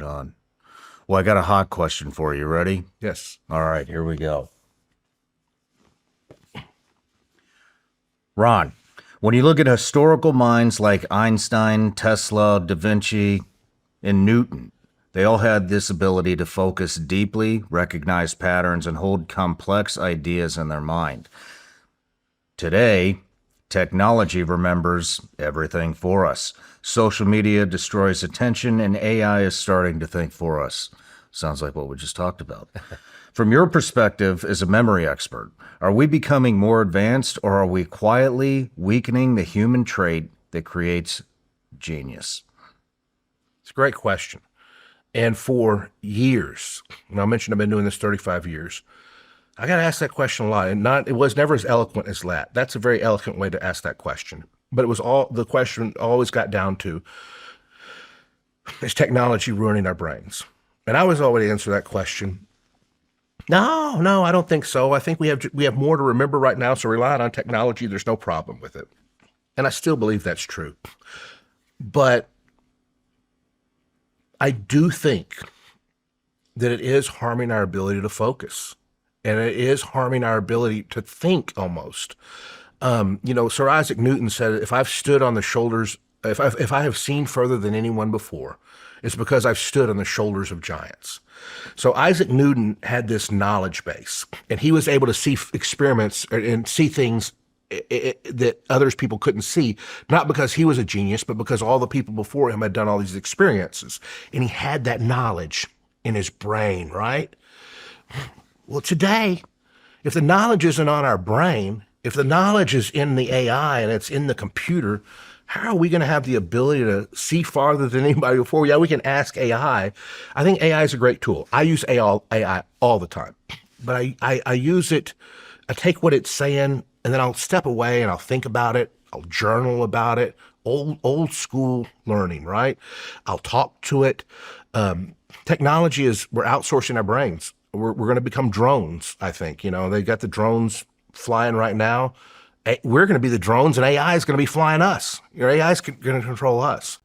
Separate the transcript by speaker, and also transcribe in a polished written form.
Speaker 1: on. Well, I got a hot question for you. Ready?
Speaker 2: Yes.
Speaker 1: All right, here we go. Ron, when you look at historical minds like Einstein, Tesla, Da Vinci, and Newton, they all had this ability to focus deeply, recognize patterns, and hold complex ideas in their mind. Today, technology remembers everything for us. Social media destroys attention, and AI is starting to think for us. Sounds like what we just talked about. From your perspective as a memory expert, are we becoming more advanced, or are we quietly weakening the human trait that creates genius?
Speaker 2: It's a great question. And for years, and I mentioned I've been doing this 35 years, I got to ask that question a lot. And it was never as eloquent as that. That's a very eloquent way to ask that question. But it was the question always got down to, is technology ruining our brains? And I was always answer that question. No, I don't think so. I think we have more to remember right now. So relying on technology, there's no problem with it. And I still believe that's true. But I do think that it is harming our ability to focus, and it is harming our ability to think almost. Sir Isaac Newton said, if I've stood on the shoulders, if I have seen further than anyone before, it's because I've stood on the shoulders of giants. So Isaac Newton had this knowledge base, and he was able to see experiments and see things that others people couldn't see, not because he was a genius, but because all the people before him had done all these experiences, and he had that knowledge in his brain, right? Well, today, if the knowledge isn't on our brain, if the knowledge is in the AI and it's in the computer, how are we going to have the ability to see farther than anybody before? Yeah, we can ask AI. I think AI is a great tool. I use AI all the time, but I use it. I take what it's saying, and then I'll step away and I'll think about it. I'll journal about it. Old school learning, right? I'll talk to it. Technology we're outsourcing our brains. We're going to become drones, I think. They got the drones flying right now. We're going to be the drones, and AI is going to be flying us. Your AI is going to control us.